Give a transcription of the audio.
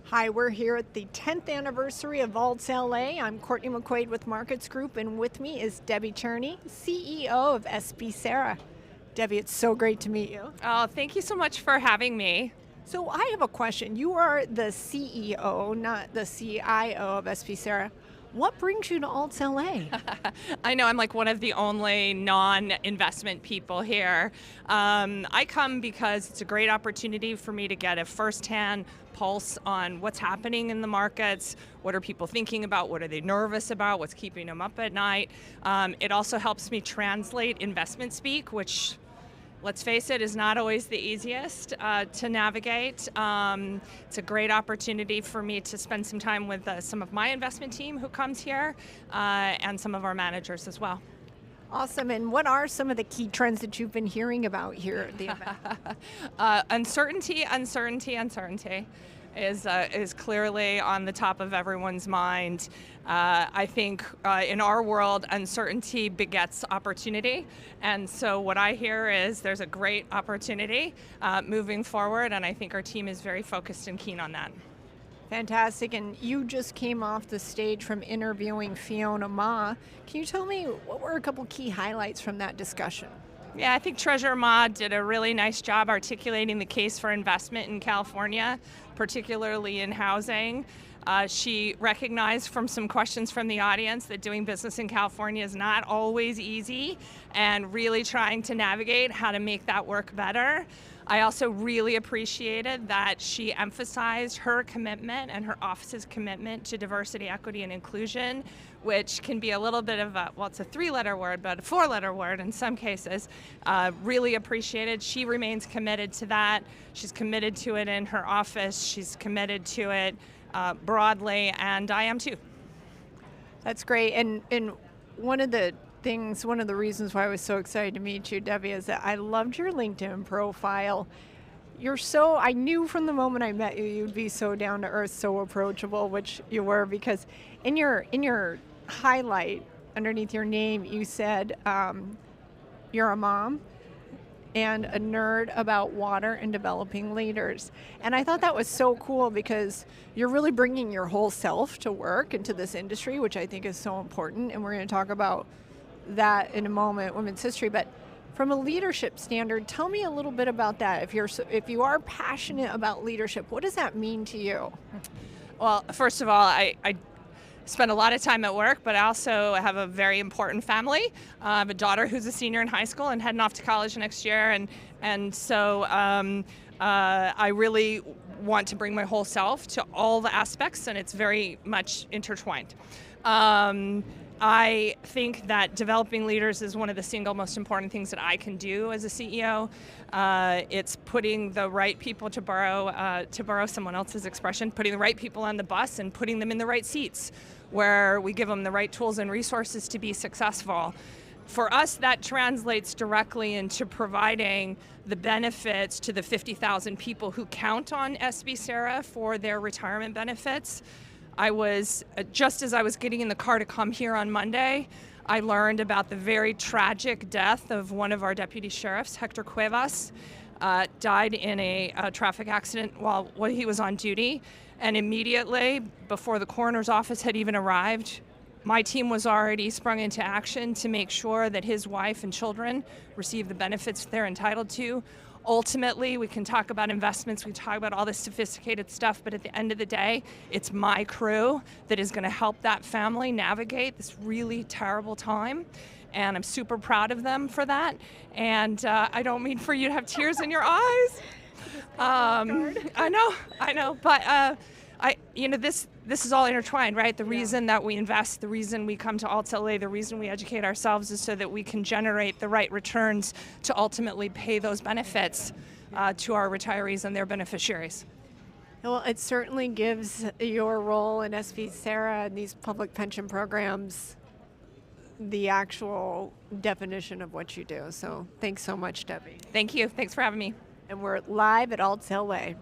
Hi, we're here at the 10th anniversary of ALTSLA. I'm Courtney McQuade with Markets Group, and with me is Debby Cherney, CEO of SBCERA. Debby, it's so great to meet you. Oh, thank you so much for having me. So I have a question. You are the CEO, not the CIO of SBCERA. What brings you to ALTSLA? I know I'm like one of the only non-investment people here. I come because it's a great opportunity for me to get a firsthand pulse on what's happening in the markets, what are people thinking about, what are they nervous about, what's keeping them up at night. It also helps me translate investment speak, which, let's face it, is not always the easiest to navigate. It's a great opportunity for me to spend some time with some of my investment team who comes here and some of our managers as well. Awesome. And what are some of the key trends that you've been hearing about here at the event? Uncertainty is clearly on the top of everyone's mind. I think in our world, uncertainty begets opportunity. And so what I hear is there's a great opportunity moving forward, and I think our team is very focused and keen on that. Fantastic. And you just came off the stage from interviewing Fiona. Can you tell me what were a couple key highlights from that discussion? Yeah, I think Treasurer Ma did a really nice job articulating the case for investment in California, particularly in housing. She recognized from some questions from the audience that doing business in California is not always easy, and really trying to navigate how to make that work better. I also really appreciated that she emphasized her commitment and her office's commitment to diversity, equity, and inclusion, which can be a little bit of a, well, it's a 3-letter word, but a 4-letter word in some cases. Really appreciated. She remains committed to that. She's committed to it in her office. She's committed to it broadly, and I am too. That's great. And one of the reasons why I was so excited to meet you, Debby, is that I loved your LinkedIn profile. I knew from the moment I met you, you'd be so down to earth, so approachable, which you were, because in your highlight underneath your name, you said you're a mom and a nerd about water and developing leaders. And I thought that was so cool because you're really bringing your whole self to work into this industry, which I think is so important. And we're going to talk about that in a moment, women's history. But from a leadership standard, tell me a little bit about that. If you are passionate about leadership, what does that mean to you? Well, first of all, I spend a lot of time at work, but I also have a very important family. I have a daughter who's a senior in high school and heading off to college next year, and so I really want to bring my whole self to all the aspects, and it's very much intertwined. I think that developing leaders is one of the single most important things that I can do as a CEO. It's putting the right people, to borrow someone else's expression, putting the right people on the bus and putting them in the right seats where we give them the right tools and resources to be successful. For us, that translates directly into providing the benefits to the 50,000 people who count on SBCERA for their retirement benefits. Just as I was getting in the car to come here on Monday, I learned about the very tragic death of one of our deputy sheriffs, Hector Cuevas. Died in a traffic accident while he was on duty. And immediately, before the coroner's office had even arrived, my team was already sprung into action to make sure that his wife and children receive the benefits they're entitled to. Ultimately, we can talk about investments, we talk about all this sophisticated stuff, but at the end of the day, it's my crew that is going to help that family navigate this really terrible time. And I'm super proud of them for that. And I don't mean for you to have tears in your eyes. I know, but this is all intertwined, right? The reason that we invest, the reason we come to ALTSLA, the reason we educate ourselves is so that we can generate the right returns to ultimately pay those benefits to our retirees and their beneficiaries. Well, it certainly gives your role in SBCERA and these public pension programs the actual definition of what you do. So thanks so much, Debby. Thank you. Thanks for having me. And we're live at ALTSLA.